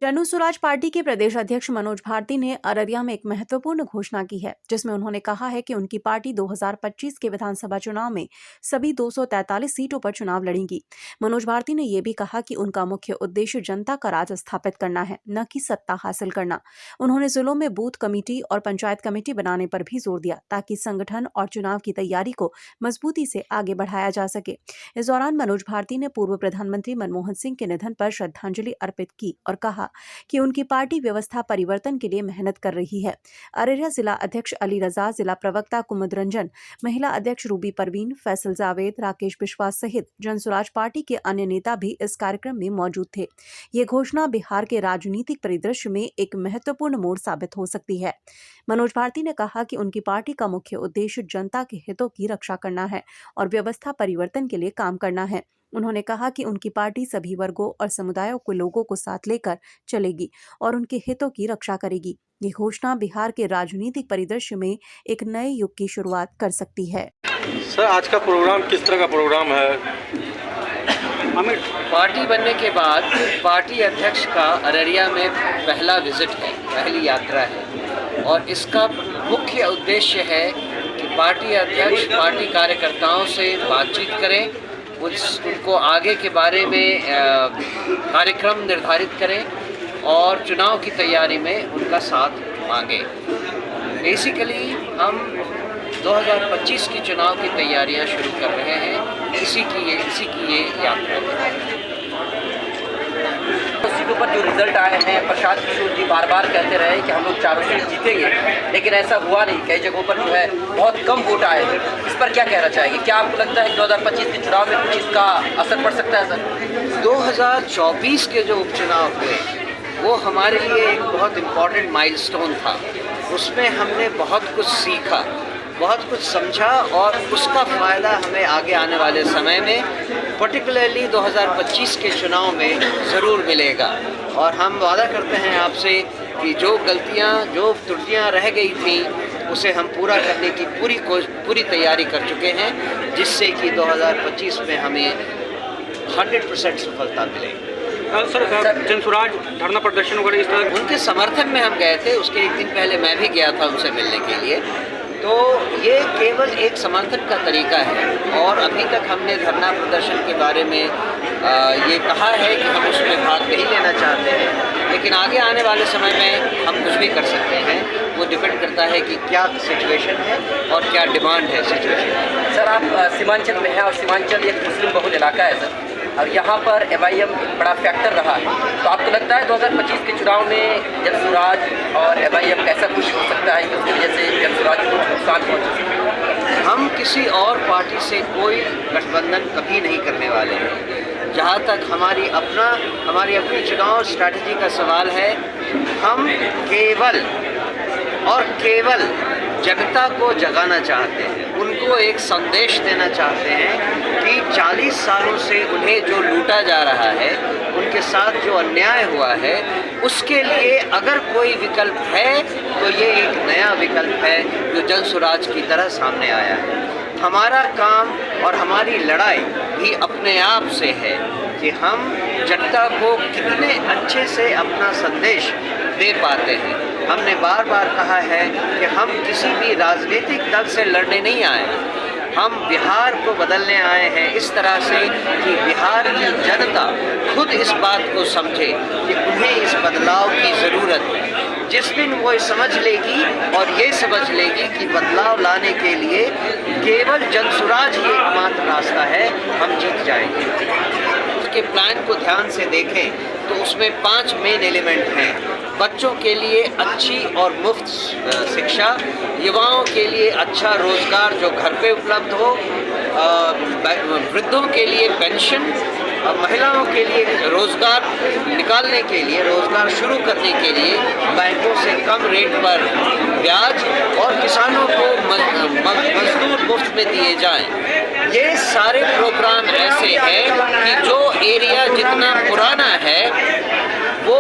जन स्वराज पार्टी के प्रदेश अध्यक्ष मनोज भारती ने अररिया में एक महत्वपूर्ण घोषणा की है, जिसमें उन्होंने कहा है कि उनकी पार्टी 2025 के विधानसभा चुनाव में सभी 243 सीटों पर चुनाव लड़ेगी। मनोज भारती ने यह भी कहा कि उनका मुख्य उद्देश्य जनता का राज स्थापित करना है, न कि सत्ता हासिल करना। उन्होंने जिलों में बूथ कमेटी और पंचायत कमेटी बनाने पर भी जोर दिया, ताकि संगठन और चुनाव की तैयारी को मजबूती से आगे बढ़ाया जा सके। इस दौरान मनोज भारती ने पूर्व प्रधानमंत्री मनमोहन सिंह के निधन पर श्रद्धांजलि अर्पित की और कहा कि उनकी पार्टी व्यवस्था परिवर्तन के लिए मेहनत कर रही है। अररिया जिला अध्यक्ष अली रजा, जिला प्रवक्ता कुमुद रंजन, महिला अध्यक्ष रूबी परवीन, फैसल जावेद, राकेश विश्वास सहित जन स्वराज पार्टी के अन्य नेता भी इस कार्यक्रम में मौजूद थे। ये घोषणा बिहार के राजनीतिक परिदृश्य में एक महत्वपूर्ण मोड़ साबित हो सकती है। मनोज भारती ने कहा कि उनकी पार्टी का मुख्य उद्देश्य जनता के हितों की रक्षा करना है और व्यवस्था परिवर्तन के लिए काम करना है। उन्होंने कहा कि उनकी पार्टी सभी वर्गों और समुदायों के लोगों को साथ लेकर चलेगी और उनके हितों की रक्षा करेगी। ये घोषणा बिहार के राजनीतिक परिदृश्य में एक नए युग की शुरुआत कर सकती है। सर, आज का प्रोग्राम किस तरह का प्रोग्राम है? हमें पार्टी बनने के बाद पार्टी अध्यक्ष का अररिया में पहला विजिट है, पहली यात्रा है और इसका मुख्य उद्देश्य है कि पार्टी अध्यक्ष पार्टी कार्यकर्ताओं से बातचीत करें, उनको आगे के बारे में कार्यक्रम निर्धारित करें और चुनाव की तैयारी में उनका साथ मांगे। बेसिकली हम 2025 की चुनाव की तैयारियां शुरू कर रहे हैं, इसी की ये यात्रा है। सीटों पर जो रिजल्ट आए हैं, प्रशांत किशोर जी बार बार कहते रहे कि हम लोग चारों सीट जीतेंगे, लेकिन ऐसा हुआ नहीं। कई जगहों पर जो है बहुत कम वोट आए हैं। इस पर क्या कहना चाहेंगे? क्या आपको लगता है कि 2025 के चुनाव में कुछ इसका असर पड़ सकता है सर? 2024 के जो उपचुनाव हुए वो हमारे लिए एक बहुत इम्पॉर्टेंट माइलस्टोन था। उसमें हमने बहुत कुछ सीखा, बहुत कुछ समझा और उसका फ़ायदा हमें आगे आने वाले समय में पर्टिकुलरली 2025 के चुनाव में ज़रूर मिलेगा। और हम वादा करते हैं आपसे कि जो गलतियां, जो त्रुटियां रह गई थी उसे हम पूरा करने की पूरी तैयारी कर चुके हैं, जिससे कि 2025 में हमें 100% सफलता मिलेगी। सर, जन स्वराज धरना प्रदर्शन वगैरह इस तरह उनके समर्थन में हम गए थे। उसके एक दिन पहले मैं भी गया था उनसे मिलने के लिए। तो ये केवल एक समर्थन का तरीका है और अभी तक हमने धरना प्रदर्शन के बारे में ये कहा है कि हम उसमें भाग नहीं लेना चाहते हैं, लेकिन आगे आने वाले समय में हम कुछ भी कर सकते हैं। वो डिपेंड करता है कि क्या सिचुएशन है और क्या डिमांड है सिचुएशन। सर, आप सीमांचल में हैं और सीमांचल एक मुस्लिम बहुल इलाका है सर, और यहाँ पर MIM बड़ा फैक्टर रहा है। तो आपको लगता है 2025 के चुनाव में जन स्वराज और MIM कैसा कुछ हो सकता है कि उसकी वजह से जन स्वराज को नुकसान पहुँचे? हम किसी और पार्टी से कोई गठबंधन कभी नहीं करने वाले हैं। जहाँ तक हमारी अपनी चुनाव स्ट्रैटेजी का सवाल है, हम केवल और केवल जनता को जगाना चाहते हैं। उनको एक संदेश देना चाहते हैं कि 40 सालों से उन्हें जो लूटा जा रहा है, उनके साथ जो अन्याय हुआ है, उसके लिए अगर कोई विकल्प है तो ये एक नया विकल्प है जो जन स्वराज की तरह सामने आया है। हमारा काम और हमारी लड़ाई भी अपने आप से है कि हम जनता को कितने अच्छे से अपना संदेश दे पाते हैं। हमने बार बार कहा है कि हम किसी भी राजनीतिक दल से लड़ने नहीं आए, हम बिहार को बदलने आए हैं इस तरह से कि बिहार की जनता खुद इस बात को समझे कि उन्हें इस बदलाव की ज़रूरत है। जिस दिन वो समझ लेगी और ये समझ लेगी कि बदलाव लाने के लिए केवल जन स्वराज ही एकमात्र रास्ता है, हम जीत जाएंगे। उसके प्लान को ध्यान से देखें तो उसमें 5 मेन एलिमेंट हैं। बच्चों के लिए अच्छी और मुफ्त शिक्षा, युवाओं के लिए अच्छा रोज़गार जो घर पे उपलब्ध हो, वृद्धों के लिए पेंशन, महिलाओं के लिए रोज़गार निकालने के लिए, रोज़गार शुरू करने के लिए बैंकों से कम रेट पर ब्याज और किसानों को मजदूर मुफ्त में दिए जाएं। ये सारे प्रोग्राम ऐसे हैं कि जो एरिया जितना पुराना है वो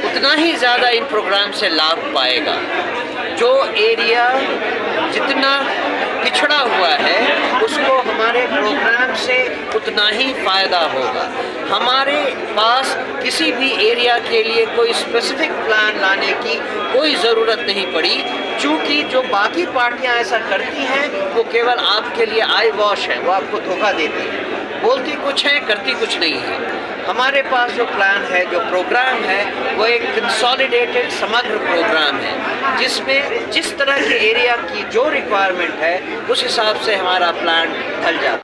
उतना ही ज़्यादा इन प्रोग्राम से लाभ पाएगा। जो एरिया जितना पिछड़ा हुआ है उसको हमारे प्रोग्राम से उतना ही फ़ायदा होगा। हमारे पास किसी भी एरिया के लिए कोई स्पेसिफिक प्लान लाने की कोई ज़रूरत नहीं पड़ी, क्योंकि जो बाकी पार्टियां ऐसा करती हैं वो केवल आपके लिए आई वॉश है, वो आपको धोखा देती हैं, बोलती कुछ है करती कुछ नहीं है। हमारे पास जो प्लान है, जो प्रोग्राम है, वो एक कंसोलिडेटेड समग्र प्रोग्राम है, जिसमें जिस तरह के एरिया की जो रिक्वायरमेंट है उस हिसाब से हमारा प्लान ढल जाता है।